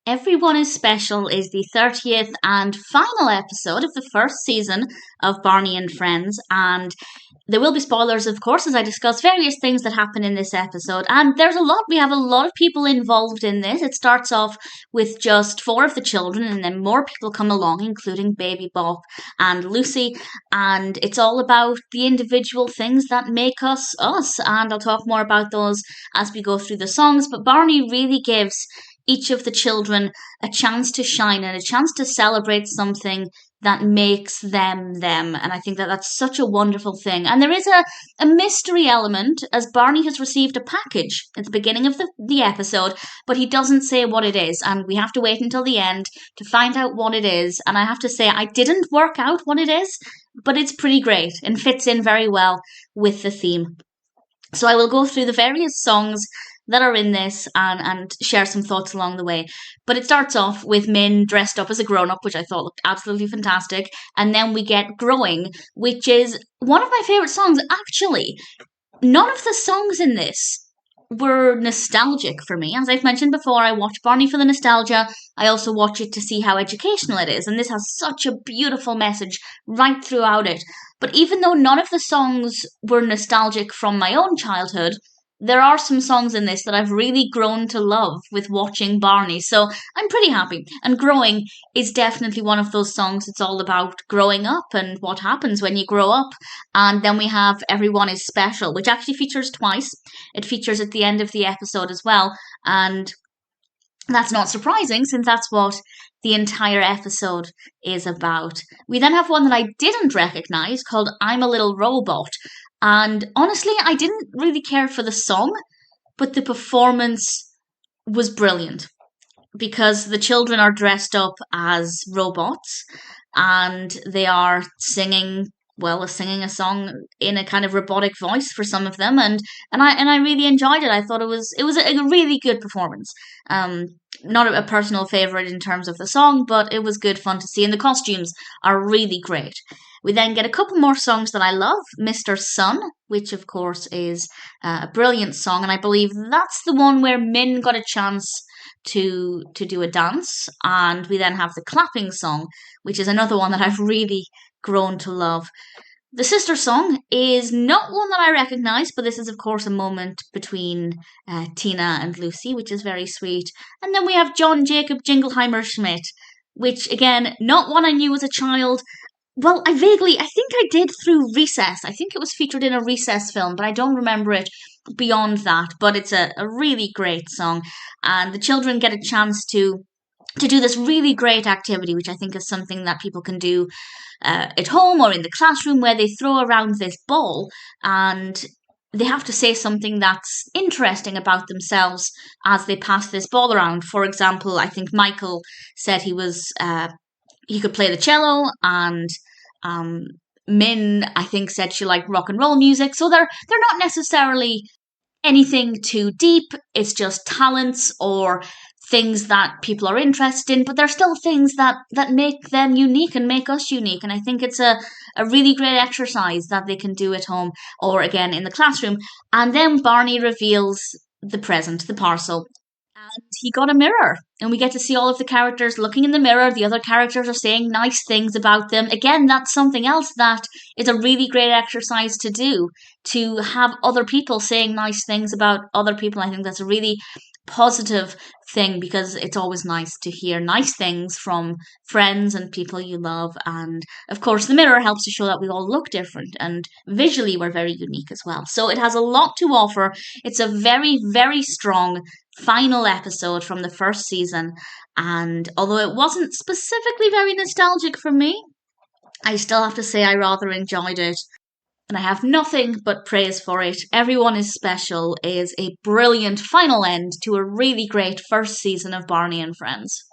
Everyone is Special is the 30th and final episode of the first season of Barney and Friends, and there will be spoilers, of course, as I discuss various things that happen in this episode. And we have a lot of people involved in this. It starts off with just four of the children, and then more people come along, including Baby Bop and Luci. And it's all about the individual things that make us us. And I'll talk more about those as we go through the songs. But Barney really gives each of the children a chance to shine and a chance to celebrate something that makes them them. And I think that that's such a wonderful thing. And there is a mystery element, as Barney has received a package at the beginning of the episode, but he doesn't say what it is. And we have to wait until the end to find out what it is. And I have to say, I didn't work out what it is, but it's pretty great and fits in very well with the theme. So I will go through the various songs that are in this and share some thoughts along the way. But it starts off with Min dressed up as a grown-up, which I thought looked absolutely fantastic. And then we get Growing, which is one of my favourite songs. Actually, none of the songs in this were nostalgic for me. As I've mentioned before, I watch Barney for the nostalgia. I also watch it to see how educational it is. And this has such a beautiful message right throughout it. But even though none of the songs were nostalgic from my own childhood, there are some songs in this that I've really grown to love with watching Barney, so I'm pretty happy. And Growing is definitely one of those songs. It's all about growing up and what happens when you grow up. And then we have Everyone is Special, which actually features twice. It features at the end of the episode as well, and that's not surprising since that's what the entire episode is about. We then have one that I didn't recognise called I'm a Little Robot. And honestly, I didn't really care for the song, but the performance was brilliant because the children are dressed up as robots and they are singing a song in a kind of robotic voice for some of them, and I really enjoyed it. I thought it was a really good performance. Not a personal favorite in terms of the song, but it was good fun to see, and the costumes are really great. We then get a couple more songs that I love. Mr. Sun, which of course is a brilliant song, and I believe that's the one where Min got a chance to do a dance. And we then have the clapping song, which is another one that I've really grown to love. The sister song is not one that I recognise, but this is of course a moment between Tina and Luci, which is very sweet. And then we have John Jacob Jingleheimer Schmidt, which again, not one I knew as a child. Well, I think I did through Recess. I think it was featured in a Recess film, but I don't remember it beyond that. But it's a really great song. And the children get a chance to do this really great activity, which I think is something that people can do at home or in the classroom, where they throw around this ball and they have to say something that's interesting about themselves as they pass this ball around. For example, I think Michael said he could play the cello, and Min, I think, said she liked rock and roll music. So they're not necessarily anything too deep. It's just talents or things that people are interested in, but they're still things that make them unique and make us unique. And I think it's a really great exercise that they can do at home or again in the classroom. And then Barney reveals the present, the parcel. And he got a mirror, and we get to see all of the characters looking in the mirror. The other characters are saying nice things about them. Again, that's something else that is a really great exercise to do, to have other people saying nice things about other people. I think that's a really positive thing because it's always nice to hear nice things from friends and people you love. And of course, the mirror helps to show that we all look different, and visually we're very unique as well. So it has a lot to offer. It's a very, very strong final episode from the first season, and although it wasn't specifically very nostalgic for me, I still have to say I rather enjoyed it, and I have nothing but praise for it. Everyone is Special is a brilliant final end to a really great first season of Barney and Friends.